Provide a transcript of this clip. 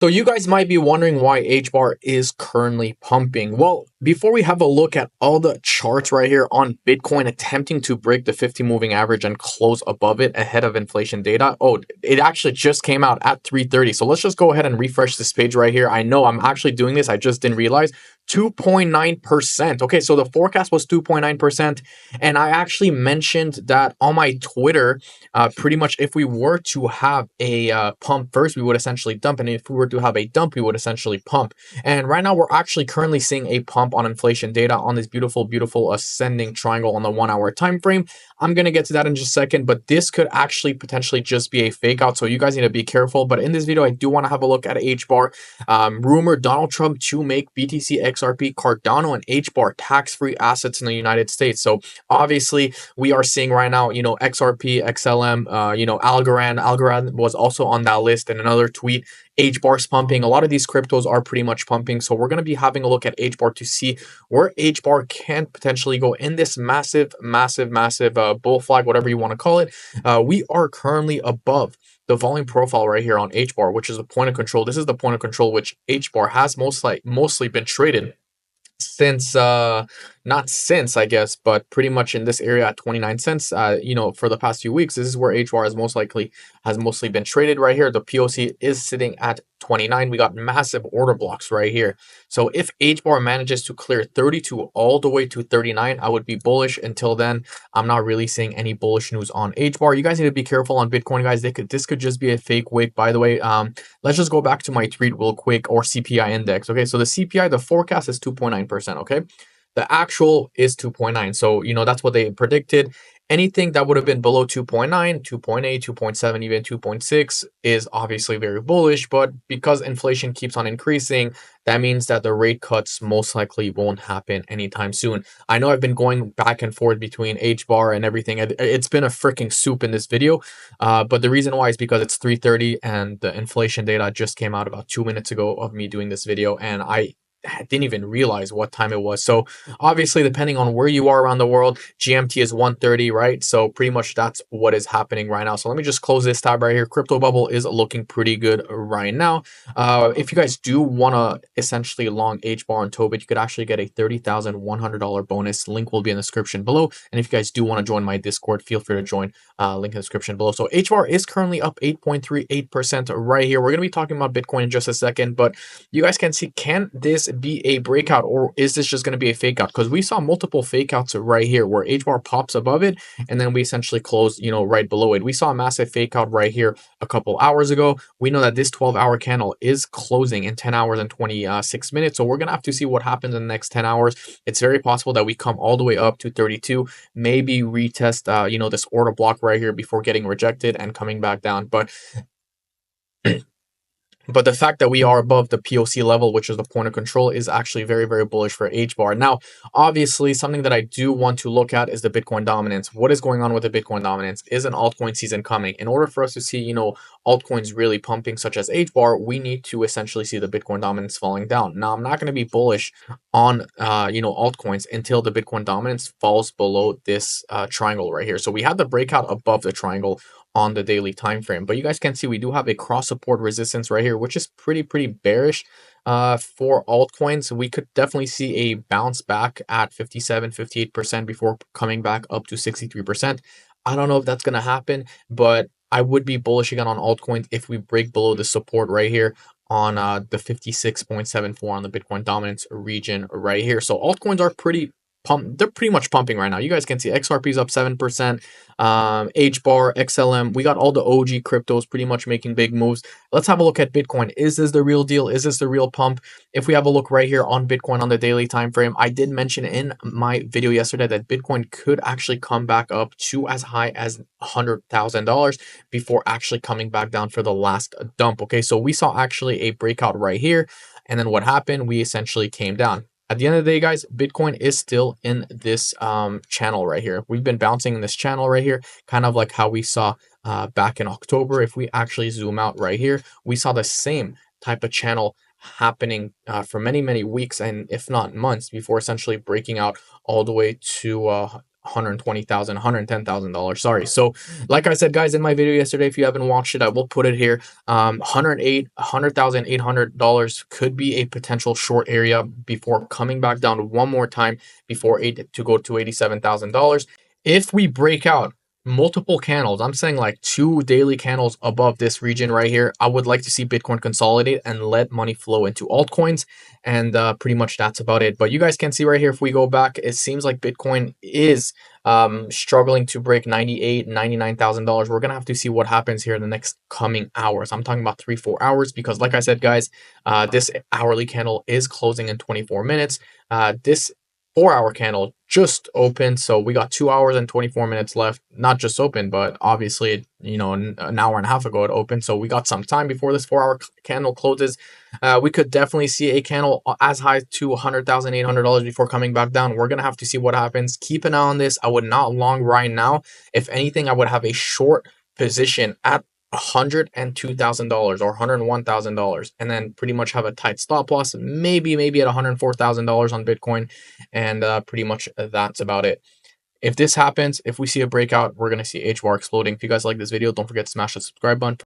So you guys might be wondering why Hbar is currently pumping. Well, before we have a look at all the charts right here on Bitcoin attempting to break the 50 moving average and close above it ahead of inflation data. Oh, it actually just came out at 3:30. So let's just go ahead and refresh this page right here. I know I'm actually doing this. I just didn't realize 2.9%. Okay, so the forecast was 2.9%. And I actually mentioned that on my Twitter, pretty much if we were to have a pump first, we would essentially dump. And if we were to have a dump, we would essentially pump. And right now, we're actually currently seeing a pump on inflation data on this beautiful, beautiful ascending triangle on the 1 hour time frame. I'm going to get to that in just a second, but this could actually potentially just be a fake out. So you guys need to be careful. But in this video, I do want to have a look at Hbar. Rumored Donald Trump to make BTC, XRP, Cardano, and Hbar tax-free assets in the United States. So obviously, we are seeing right now, XRP, XLM, Algorand was also on that list. And another tweet, Hbar's pumping. A lot of these cryptos are pretty much pumping. So we're going to be having a look at Hbar to see where Hbar can potentially go in this massive bull flag, whatever you want to call it. We are currently above the volume profile right here on Hbar, which is the point of control. This is the point of control which Hbar has mostly been traded since not since, I guess, but pretty much in this area at 29 cents. For the past few weeks, this is where Hbar has mostly been traded right here. The POC is sitting at 29. We got massive order blocks right here. So if Hbar manages to clear 32 all the way to 39, I would be bullish. Until then, I'm not really seeing any bullish news on Hbar. You guys need to be careful on Bitcoin, guys. This could just be a fake wick. By the way, let's just go back to my tweet real quick, or CPI index. Okay, so the CPI, the forecast is 2.9%. Okay. The actual is 2.9. So, that's what they predicted. Anything that would have been below 2.9, 2.8, 2.7, even 2.6 is obviously very bullish. But because inflation keeps on increasing, that means that the rate cuts most likely won't happen anytime soon. I know I've been going back and forth between Hbar and everything. It's been a freaking soup in this video. But the reason why is because it's 3:30 and the inflation data just came out about 2 minutes ago of me doing this video. And I didn't even realize what time it was. So obviously, depending on where you are around the world, GMT is 1:30, right? So pretty much that's what is happening right now. So let me just close this tab right here. Crypto bubble is looking pretty good right now. If you guys do want to essentially long Hbar and TOOBIT, you could actually get a $30,100 bonus. Link will be in the description below. And if you guys do want to join my Discord, feel free to join. Link in the description below. So Hbar is currently up 8.38% right here. We're going to be talking about Bitcoin in just a second, but you guys can see, can this be a breakout, or is this just going to be a fake out? Because we saw multiple fake outs right here where Hbar pops above it and then we essentially close right below it. We saw a massive fake out right here a couple hours ago. We know that this 12-hour candle is closing in 10 hours and 26 minutes. So we're going to have to see what happens in the next 10 hours. It's very possible that we come all the way up to 32, maybe retest this order block right here before getting rejected and coming back down. But the fact that we are above the POC level, which is the point of control, is actually very, very bullish for Hbar. Now, obviously, something that I do want to look at is the Bitcoin dominance. What is going on with the Bitcoin dominance? Is an altcoin season coming? In order for us to see, altcoins really pumping, such as Hbar, we need to essentially see the Bitcoin dominance falling down. Now, I'm not going to be bullish on, altcoins until the Bitcoin dominance falls below this triangle right here. So we had the breakout above the triangle on the daily time frame, but you guys can see we do have a cross support resistance right here, which is pretty bearish for altcoins. We could definitely see a bounce back at 57-58% before coming back up to 63%. I don't know if that's going to happen, but I would be bullish again on altcoins if we break below the support right here on the 56.74 on the Bitcoin dominance region right here. So altcoins are they're pretty much pumping right now. You guys can see XRP is up 7%, Hbar, XLM. We got all the OG cryptos pretty much making big moves. Let's have a look at Bitcoin. Is this the real deal? Is this the real pump? If we have a look right here on Bitcoin on the daily time frame, I did mention in my video yesterday that Bitcoin could actually come back up to as high as $100,000 before actually coming back down for the last dump. Okay, so we saw actually a breakout right here, and then what happened? We essentially came down. At the end of the day, guys, Bitcoin is still in this channel right here. We've been bouncing in this channel right here, kind of like how we saw back in October. If we actually zoom out right here, we saw the same type of channel happening for many weeks, and if not months, before essentially breaking out all the way to 120,000, $110,000. Sorry. So like I said, guys, in my video yesterday, if you haven't watched it, I will put it here. $100,800 could be a potential short area before coming back down one more time before to go to $87,000. If we break out multiple candles, I'm saying like 2 daily candles above this region right here, I would like to see Bitcoin consolidate and let money flow into altcoins. And pretty much that's about it. But you guys can see right here, if we go back, it seems like Bitcoin is struggling to break $98,000, $99,000. We're gonna have to see what happens here in the next coming hours. I'm talking about 3-4 hours, because like I said, guys, this hourly candle is closing in 24 minutes. This 4-hour candle just opened, so we got 2 hours and 24 minutes left. Not just open, but obviously, you know, an hour and a half ago it opened, so we got some time before this 4-hour candle closes. We could definitely see a candle as high to $100,800 before coming back down. We're gonna have to see what happens. Keep an eye on this. I would not long right now. If anything, I would have a short position at $102,000 or $101,000, and then pretty much have a tight stop loss, maybe at $104,000 on Bitcoin, and pretty much that's about it. If this happens, if we see a breakout, we're going to see Hbar exploding. If you guys like this video, don't forget to smash the subscribe button.